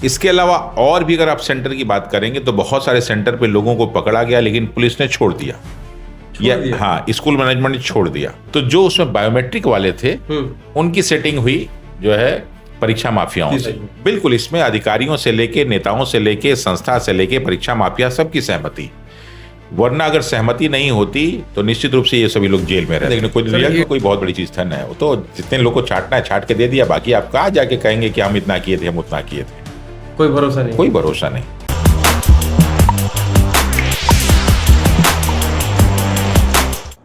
इसके अलावा और भी अगर आप सेंटर की बात करेंगे तो बहुत सारे सेंटर पे लोगों को पकड़ा गया, लेकिन पुलिस ने छोड़ दिया। हाँ, स्कूल मैनेजमेंट ने छोड़ दिया। तो जो उसमें बायोमेट्रिक वाले थे उनकी सेटिंग हुई जो है परीक्षा माफियाओं से। बिल्कुल, इसमें अधिकारियों से लेके, नेताओं से लेके, संस्था से लेके परीक्षा माफिया सबकी सहमति, वरना अगर सहमति नहीं होती तो निश्चित रूप से ये सभी लोग जेल में रहते। लेकिन कोई दुनिया की कोई बहुत बड़ी चीज था ना, वो तो जितने लोग को छाटना है छाट के दे दिया, बाकी आप कहाँ जाके कहेंगे कि हम इतना किए थे, हम उतना किए थे। कोई भरोसा नहीं, कोई भरोसा नहीं।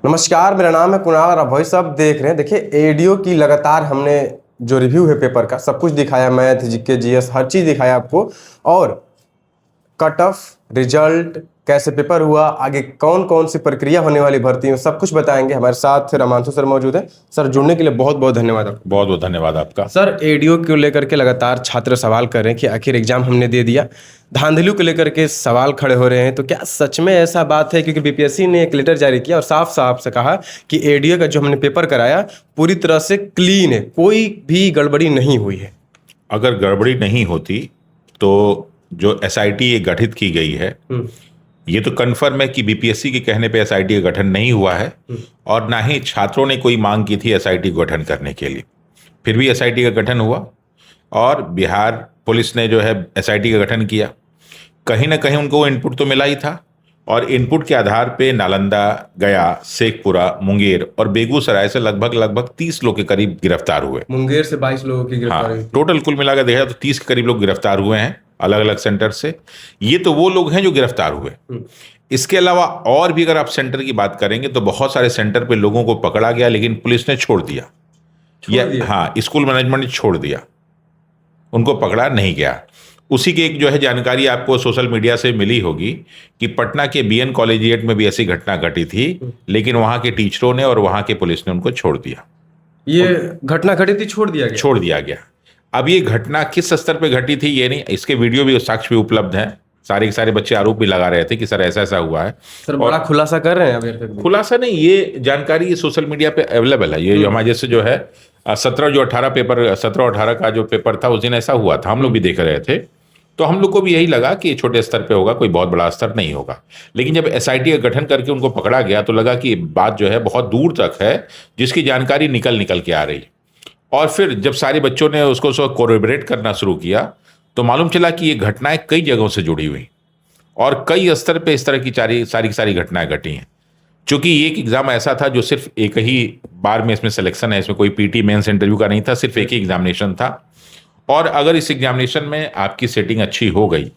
नमस्कार, मेरा नाम है कुणाल और आप भाई साहब देख रहे हैं। देखिए, एडीओ की लगातार हमने जो रिव्यू है पेपर का सब कुछ दिखाया, मैथ, जीके, जीएस हर चीज दिखाया आपको, और कट ऑफ रिजल्ट कैसे पेपर हुआ, आगे कौन कौन सी प्रक्रिया होने वाली भर्ती में सब कुछ बताएंगे। हमारे साथ रमांशु सर मौजूद है। सर, जुड़ने के लिए बहुत बहुत धन्यवाद आपका। बहुत बहुत धन्यवाद आपका। सर, एडीओ को लेकर के लगातार छात्र सवाल कर रहे हैं कि आखिर एग्जाम हमने दे दिया, धांधलियों को लेकर के सवाल खड़े हो रहे हैं, तो क्या सच में ऐसा बात है? क्योंकि बीपीएससी ने एक लेटर जारी किया और साफ साफ से कहा कि एडीओ का जो हमने पेपर कराया पूरी तरह से क्लीन है, कोई भी गड़बड़ी नहीं हुई है। अगर गड़बड़ी नहीं होती तो जो एसआईटी ये गठित की गई है, ये तो कन्फर्म है कि बीपीएससी के कहने पे एसआईटी का गठन नहीं हुआ है, और ना ही छात्रों ने कोई मांग की थी एसआईटी को गठन करने के लिए। फिर भी एसआईटी का गठन हुआ और बिहार पुलिस ने जो है एसआईटी का गठन किया। कहीं ना कहीं उनको इनपुट तो मिला ही था, और इनपुट के आधार पे नालंदा, गया, शेखपुरा, मुंगेर और बेगूसराय से लगभग 30 लोग के करीब गिरफ्तार हुए। मुंगेर से 22 लोगों की गिरफ्तारी। हाँ, टोटल कुल मिलाकर देखा तो 30 के करीब लोग गिरफ्तार हुए हैं अलग अलग सेंटर से। ये तो वो लोग हैं जो गिरफ्तार हुए। इसके अलावा और भी अगर आप सेंटर की बात करेंगे तो बहुत सारे सेंटर पे लोगों को पकड़ा गया, लेकिन पुलिस ने छोड़ दिया। हाँ, स्कूल मैनेजमेंट ने छोड़ दिया, उनको पकड़ा नहीं गया। उसी की एक जो है जानकारी आपको सोशल मीडिया से मिली होगी कि पटना के बीएन कॉलेजिएट में भी ऐसी घटना घटी थी, लेकिन वहां के टीचरों ने और वहां के पुलिस ने उनको छोड़ दिया। ये घटना घटी थी, छोड़ दिया गया। अब ये घटना किस स्तर पे घटी थी ये नहीं, इसके वीडियो भी, साक्ष्य भी उपलब्ध हैं। सारे के सारे बच्चे आरोप भी लगा रहे थे कि सर ऐसा ऐसा हुआ है। सर, बड़ा खुलासा कर रहे हैं। खुलासा नहीं, ये जानकारी सोशल मीडिया पे अवेलेबल है। ये जो हमारे जैसे जो है 17-18 का जो पेपर था उस दिन ऐसा हुआ था, हम लोग भी देख रहे थे। तो हम लोग को भी यही लगा कि छोटे स्तर पे होगा, कोई बहुत बड़ा स्तर नहीं होगा। लेकिन जब एसआईटी का गठन करके उनको पकड़ा गया तो लगा कि बात जो है बहुत दूर तक है, जिसकी जानकारी निकल के आ रही। और फिर जब सारे बच्चों ने उसको कोरिलेट करना शुरू किया तो मालूम चला कि ये घटनाएं कई जगहों से जुड़ी हुई और कई स्तर पे इस तरह की सारी घटनाएं घटी हैं। चूंकि ये एक एग्जाम ऐसा था जो सिर्फ एक ही बार में इसमें सिलेक्शन है, इसमें कोई पीटी मेंस इंटरव्यू का नहीं था, सिर्फ एक ही एग्जामिनेशन था। और अगर इस एग्जामिनेशन में आपकी सेटिंग अच्छी हो गई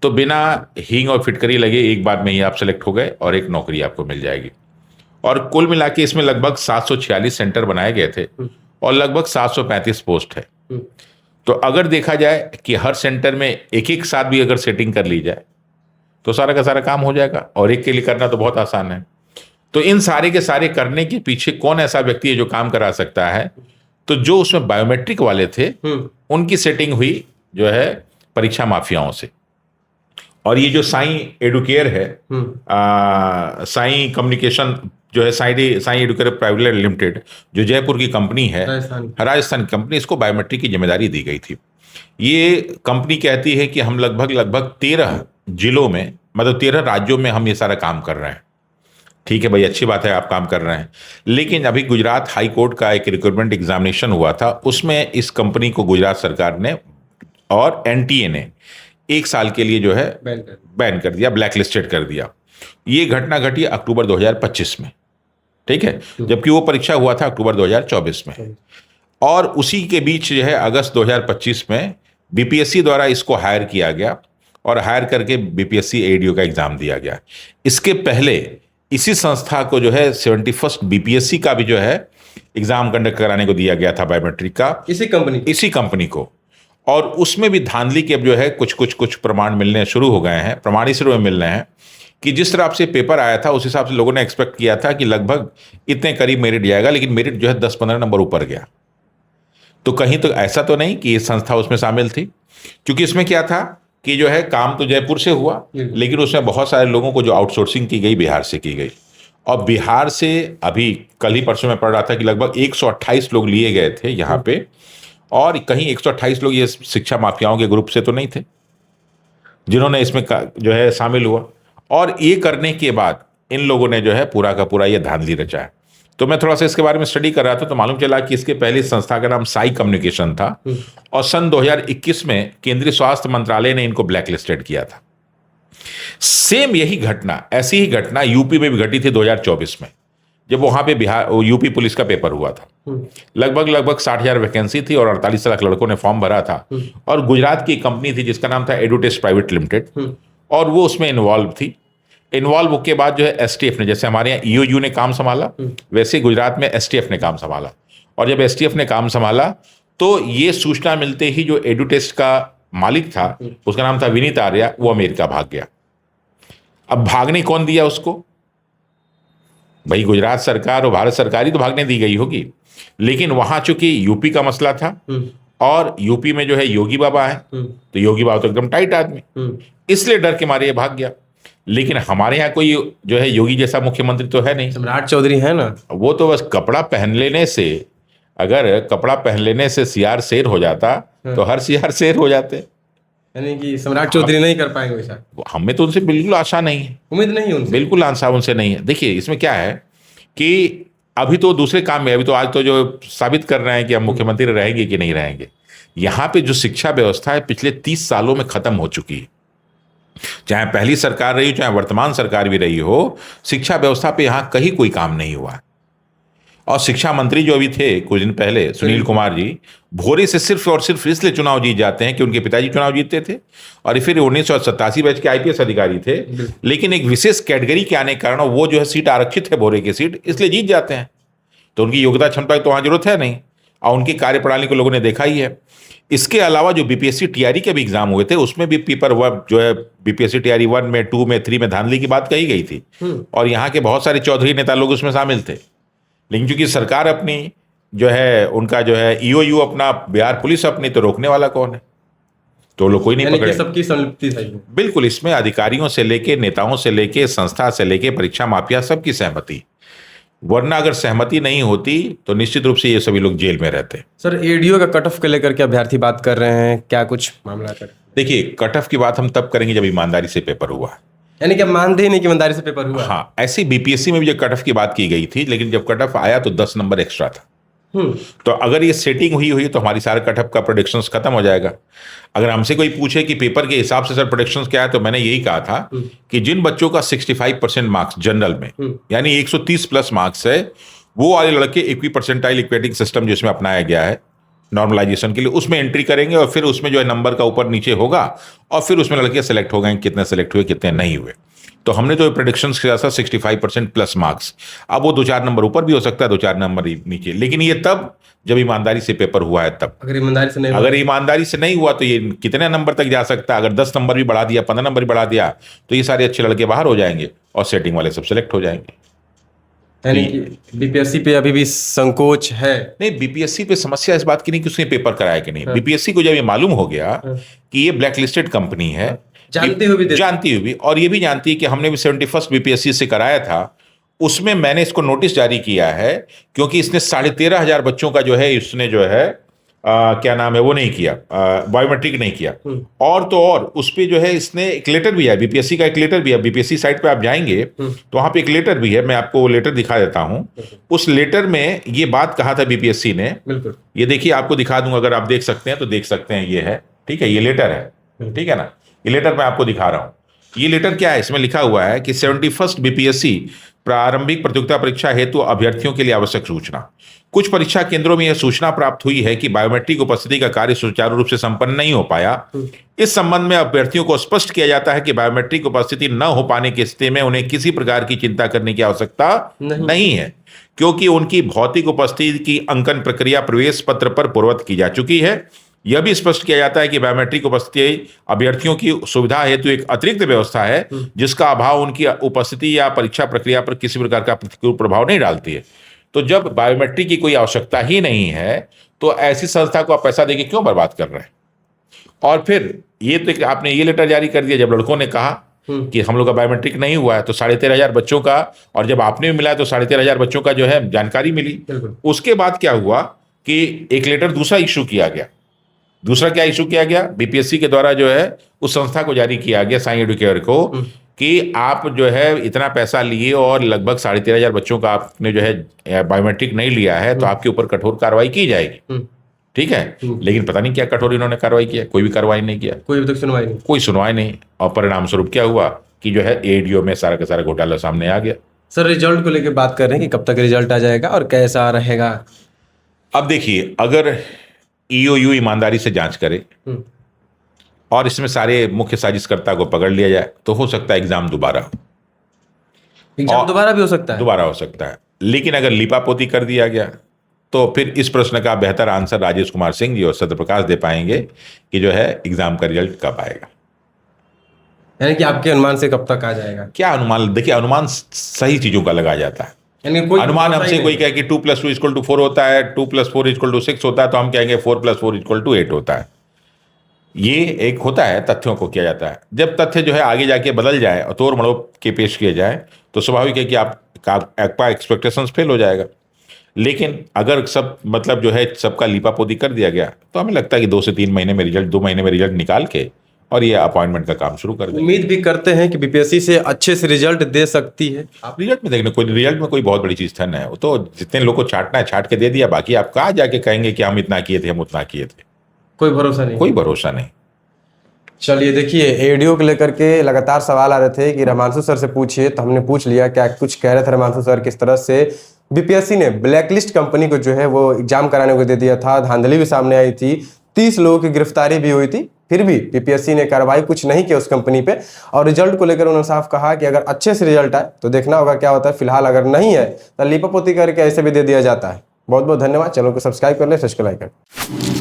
तो बिना हींग और फिटकरी लगे एक बार में ही आप सेलेक्ट हो गए और एक नौकरी आपको मिल जाएगी। और कुल मिला के इसमें लगभग 746 सेंटर बनाए गए थे और लगभग 735 पोस्ट है। तो अगर देखा जाए कि हर सेंटर में एक साथ भी अगर सेटिंग कर ली जाए तो सारा का सारा काम हो जाएगा, और एक के लिए करना तो बहुत आसान है। तो इन सारे के सारे करने के पीछे कौन ऐसा व्यक्ति है जो काम करा सकता है? तो जो उसमें बायोमेट्रिक वाले थे उनकी सेटिंग हुई जो है परीक्षा माफियाओं से। और ये जो साई एडुकेयर है, साई कम्युनिकेशन जो है, साई एडुकेयर प्राइवेट लिमिटेड, जो जयपुर की कंपनी है, राजस्थान कंपनी, इसको बायोमेट्रिक की जिम्मेदारी दी गई थी। ये कंपनी कहती है कि हम लगभग 13 जिलों में, मतलब 13 राज्यों में हम ये सारा काम कर रहे हैं। ठीक है भाई, अच्छी बात है आप काम कर रहे हैं, लेकिन अभी गुजरात हाई कोर्ट का एक रिक्रूटमेंट एग्जामिनेशन हुआ था, उसमें इस कंपनी को गुजरात सरकार ने और एनटीए ने 1 साल के लिए जो है बैन कर दिया, ब्लैक लिस्टेड कर दिया। ये घटना घटी अक्टूबर 2025 में, ठीक है, जबकि वो परीक्षा हुआ था अक्टूबर 2024 में। और उसी के बीच जो है अगस्त 2025 में बीपीएससी द्वारा इसको हायर किया गया और हायर करके बीपीएससी एडीओ का एग्जाम दिया गया। इसके पहले इसी संस्था को जो है 71st बीपीएससी का भी जो है एग्जाम कंडक्ट कराने को दिया गया था बायोमेट्रिक का, इसी कंपनी को। और उसमें भी धांधली के अब जो है कुछ प्रमाण मिलने शुरू हो गए हैं, प्रमाण इस रूप में मिल रहे हैं कि जिस तरह से पेपर आया था उस हिसाब से लोगों ने एक्सपेक्ट किया था कि लगभग इतने करीब मेरिट जाएगा, लेकिन मेरिट जो है 10-15 नंबर ऊपर गया। तो कहीं तो ऐसा तो नहीं कि ये संस्था उसमें शामिल थी, क्योंकि इसमें क्या था कि जो है काम तो जयपुर से हुआ, लेकिन उसमें बहुत सारे लोगों को जो आउटसोर्सिंग की गई बिहार से की गई। और बिहार से अभी कल ही परसों में पढ़ रहा था कि लगभग 128 लोग लिए गए थे यहाँ पे, और कहीं 128 लोग ये शिक्षा माफियाओं के ग्रुप से तो नहीं थे जिन्होंने इसमें जो है शामिल हुआ। और ये करने के बाद इन लोगों ने जो है पूरा का पूरा ये धांधली रचा है। तो मैं थोड़ा सा इसके बारे में स्टडी कर रहा था तो मालूम चला कि इसके पहले संस्था का नाम साई कम्युनिकेशन था और सन 2021 में केंद्रीय स्वास्थ्य मंत्रालय ने इनको ब्लैक लिस्टेड किया था। सेम यही घटना, ऐसी ही घटना यूपी में भी घटी थी 2024 में, जब वहां पे बिहार यूपी पुलिस का पेपर हुआ था। लगभग 60,000 वैकेंसी थी और 48 लाख लड़कों ने फॉर्म भरा था। और गुजरात की कंपनी थी जिसका नाम था एडुटेस्ट प्राइवेट लिमिटेड और वो उसमें इन्वॉल्व थी। इन्वॉल्व के बाद जो है एसटीएफ ने, जैसे हमारे यहाँ ईओयू ने काम संभाला वैसे गुजरात में एसटीएफ ने काम संभाला। और जब एसटीएफ ने काम संभाला तो ये सूचना मिलते ही जो एडुटेस्ट का मालिक था, उसका नाम था विनीत आर्या, वो अमेरिका भाग गया। अब भागने कौन दिया उसको? भाई गुजरात सरकार और भारत सरकार ही तो भागने दी गई होगी। लेकिन वहां चूंकि यूपी का मसला था और यूपी में जो है योगी बाबा है, तो योगी बाबा तो एकदम टाइट आदमी, इसलिए डर के मारे ये भाग गया। लेकिन हमारे यहाँ कोई जो है योगी जैसा मुख्यमंत्री तो है नहीं। सम्राट चौधरी है ना, वो तो बस कपड़ा पहन लेने से, अगर कपड़ा पहन लेने से सियार शेर हो जाता तो हर सियार शेर हो जाते। यानी कि सम्राट चौधरी नहीं कर पाएंगे वैसा। हमें तो उनसे बिल्कुल आशा नहीं है, उम्मीद नहीं है उनसे, बिल्कुल आशा उनसे नहीं है। देखिए इसमें क्या है कि अभी तो दूसरे काम में, अभी तो आज तो जो साबित कर रहे हैं कि हम मुख्यमंत्री रहेंगे कि नहीं रहेंगे। यहाँ पे जो शिक्षा व्यवस्था है पिछले 30 सालों में खत्म हो चुकी है। चाहे पहली सरकार रही हो चाहे वर्तमान सरकार भी रही हो, शिक्षा व्यवस्था पे यहाँ कहीं कोई काम नहीं हुआ। और शिक्षा मंत्री जो अभी थे कुछ दिन पहले, सुनील कुमार जी, भोरे से सिर्फ और सिर्फ इसलिए चुनाव जीत जाते हैं कि उनके पिताजी चुनाव जीतते थे और फिर 1987 बैच के आईपीएस अधिकारी थे। लेकिन एक विशेष कैटेगरी के आने के कारण वो जो है सीट आरक्षित है, भोरे की सीट, इसलिए जीत जाते हैं। तो उनकी योग्यता क्षमता की तो वहाँ जरूरत है नहीं और उनकी कार्यप्रणाली को लोगों ने देखा ही है। इसके अलावा जो बीपीएससी टीआरई के भी एग्जाम हुए थे उसमें भी पेपर वर्क जो है बीपीएससी टीआरई 1 में, 2 में, 3 में धांधली की बात कही गई थी और यहाँ के बहुत सारे चौधरी नेता लोग उसमें शामिल थे। लेकिन चूंकि सरकार अपनी जो है, उनका जो है ईओयू अपना, बिहार पुलिस अपनी, तो रोकने वाला कौन है? तो लोग कोई नहीं पकड़े। सबकी संलिप्ति थी बिल्कुल, इसमें अधिकारियों से लेके, नेताओं से लेके, संस्था से लेके, परीक्षा माफिया सबकी सहमति। वरना अगर सहमति नहीं होती तो निश्चित रूप से ये सभी लोग जेल में रहते। सर एडीओ का कट ऑफ को लेकर के अभ्यर्थी बात कर रहे हैं, क्या कुछ मामला कर? देखिए कट ऑफ की बात हम तब करेंगे जब ईमानदारी से पेपर हुआ। यानी कि आप मानते ही नहीं कि ईमानदारी से पेपर हुआ? हाँ, ऐसे बीपीएससी में भी जो कट ऑफ की बात की गई थी, लेकिन जब कट ऑफ आया तो 10 नंबर एक्स्ट्रा था। तो अगर ये सेटिंग हुई तो हमारी सारे कट ऑफ का प्रोडिक्शंस खत्म हो जाएगा। अगर हमसे कोई पूछे कि पेपर के हिसाब से सर प्रोडिक्शंस क्या है, तो मैंने यही कहा था कि जिन बच्चों का 65% मार्क्स जनरल में, यानी 130 प्लस मार्क्स है, वो वाले लड़के इक्वी परसेंटाइल इक्वेटिंग सिस्टम जिसमें अपनाया गया है नॉर्मलाइजेशन के लिए, उसमें एंट्री करेंगे और फिर उसमें जो है नंबर का ऊपर नीचे होगा और फिर उसमें लड़के सेलेक्ट हो गए, कितने सेलेक्ट हुए कितने नहीं हुए। तो हमने तो प्रेडिक्शंस किया था 65% प्लस मार्क्स। अब वो 2-4 नंबर ऊपर भी हो सकता है, 2-4 नंबर नीचे, लेकिन ये तब जब ईमानदारी से पेपर हुआ है तब। अगर ईमानदारी से नहीं हुआ तो ये कितने नंबर तक जा सकता है? अगर 10 नंबर भी बढ़ा दिया, 15 नंबर भी बढ़ा दिया, तो ये सारे अच्छे लड़के बाहर हो जाएंगे और सेटिंग वाले सब सेलेक्ट हो जाएंगे। यानी कि बीपीएससी पे अभी भी संकोच है? नहीं, बीपीएससी पे समस्या इस बात की नहीं कि उसने पेपर कराया कि नहीं। बीपीएससी को जब ये मालूम हो गया कि ये ब्लैक लिस्टेड कंपनी है, जानती हुई भी, और ये भी जानती है कि हमने भी 71st बीपीएससी से कराया था, उसमें मैंने इसको नोटिस जारी किया है क्योंकि इसने 13,500 बच्चों का जो है, इसने जो है क्या नाम है वो नहीं किया, बायोमेट्रिक नहीं किया। और तो और उस पर जो है इसने एक लेटर भी है, बीपीएससी का एक लेटर भी है। बीपीएससी साइट पे आप जाएंगे तो वहां पे एक लेटर भी है, मैं आपको वो लेटर दिखा देता हूं। उस लेटर में ये बात कहा था बीपीएससी ने, ये देखिए आपको दिखा दूंगा, अगर आप देख सकते हैं तो देख सकते हैं, ये है, ठीक है, ये लेटर है, ठीक है ना, ये लेटर मैं आपको दिखा रहा हूं। ये लेटर क्या है, इसमें लिखा हुआ है कि 71st बीपीएससी प्रारंभिक प्रतियोगिता परीक्षा हेतु अभ्यर्थियों के लिए आवश्यक सूचना। कुछ परीक्षा केंद्रों में यह सूचना प्राप्त हुई है कि बायोमेट्रिक उपस्थिति का कार्य सुचारू रूप से संपन्न नहीं हो पाया। इस संबंध में अभ्यर्थियों को स्पष्ट किया जाता है कि बायोमेट्रिक उपस्थिति न हो पाने की स्थिति में उन्हें किसी प्रकार की चिंता करने की आवश्यकता नहीं है, क्योंकि उनकी भौतिक उपस्थिति की अंकन प्रक्रिया प्रवेश पत्र पर पूर्ववत की जा चुकी है। यह भी स्पष्ट किया जाता है कि बायोमेट्रिक उपस्थिति अभ्यर्थियों की सुविधा हेतु एक अतिरिक्त व्यवस्था है, जिसका अभाव उनकी उपस्थिति या परीक्षा प्रक्रिया पर किसी प्रकार का प्रतिकूल प्रभाव नहीं डालती है। तो जब बायोमेट्रिक की कोई आवश्यकता ही नहीं है तो ऐसी संस्था को आप पैसा देके क्यों बर्बाद कर रहे हैं? और फिर ये तो आपने ये लेटर जारी कर दिया जब लड़कों ने कहा कि हम लोग का बायोमेट्रिक नहीं हुआ है, तो 13,500 बच्चों का, और जब आपने भी मिला तो 13,500 बच्चों का जो है जानकारी मिली। उसके बाद क्या हुआ कि एक लेटर दूसरा इशू किया गया। दूसरा क्या इशू किया गया? बीपीएससी के द्वारा जो है उस संस्था को जारी किया गया, साई एडुकेयर को, कि आप जो है इतना पैसा लिए और लगभग 13,500 बच्चों का आपने जो है बायोमेट्रिक नहीं लिया है, तो आपके ऊपर कठोर कार्रवाई की जाएगी। ठीक है, लेकिन पता नहीं क्या कठोर इन्होंने कार्रवाई किया, कोई भी कार्रवाई नहीं किया, कोई अभी तक सुनवाई नहीं, कोई सुनवाई नहीं। और परिणाम स्वरूप क्या हुआ कि जो है एडीओ में सारा का सारा घोटाला सामने आ गया। सर रिजल्ट को लेकर बात कर रहे हैं कि कब तक रिजल्ट आ जाएगा और कैसा रहेगा? अब देखिए, अगर ईओयू ईमानदारी से जांच करे और इसमें सारे मुख्य साजिशकर्ता को पकड़ लिया जाए तो हो सकता है एग्जाम दोबारा दोबारा भी हो सकता है, दोबारा हो सकता है। लेकिन अगर लीपापोती कर दिया गया तो फिर इस प्रश्न का बेहतर आंसर राजेश कुमार सिंह जी और सत्यप्रकाश दे पाएंगे कि जो है एग्जाम का रिजल्ट कब आएगा। यानी कि आपके अनुमान से कब तक आ जाएगा? क्या अनुमान? देखिए, अनुमान सही चीजों का लगाया जाता है। यानी कोई अनुमान हमसे कोई कहे कि 2 + 2 = 4 होता है, 2 + 4 = 6 होता है, तो हम कहेंगे 4 + 4 = 8 होता है। ये एक होता है, तथ्यों को किया जाता है। जब तथ्य जो है आगे जाके बदल जाए और तोड़ मड़ोड़ के पेश किए जाए तो स्वाभाविक है कि आपका एक्सपेक्टेशंस फेल हो जाएगा। लेकिन अगर सब मतलब जो है सबका लीपापोती कर दिया गया तो हमें लगता है कि 2 से 3 महीने में रिजल्ट, 2 महीने में रिजल्ट निकाल के और ये अपॉइंटमेंट का काम शुरू कर देंगे। उम्मीद भी करते हैं कि बीपीएससी से अच्छे से रिजल्ट दे सकती है। आप रिजल्ट में देखने, कोई रिजल्ट में कोई बहुत बड़ी चीज थन है, वो तो जितने लोग को छाटना है छाट के दे दिया, बाकी आप कहाँ जाके कहेंगे कि हम इतना किए थे, हम उतना किए थे? कोई भरोसा नहीं, कोई भरोसा नहीं। चलिए देखिए, एडीओ को लेकर के लगातार सवाल आ रहे थे कि रमांशु सर से पूछिए, तो हमने पूछ लिया। क्या कुछ कह रहे थे रमांशु सर, किस तरह से बीपीएससी ने ब्लैकलिस्ट कंपनी को जो है वो एग्जाम कराने को दे दिया था, धांधली भी सामने आई थी, 30 लोगों की गिरफ्तारी भी हुई थी, फिर भी बीपीएससी ने कार्रवाई कुछ नहीं किया उस कंपनी पे। और रिजल्ट को लेकर उन्होंने साफ कहा कि अगर अच्छे से रिजल्ट आए तो देखना होगा क्या होता है, फिलहाल अगर नहीं है तो लीपापोती करके ऐसे भी दे दिया जाता है। बहुत बहुत धन्यवाद। चैनल को सब्सक्राइब कर ले, सब्सक्राइब कर।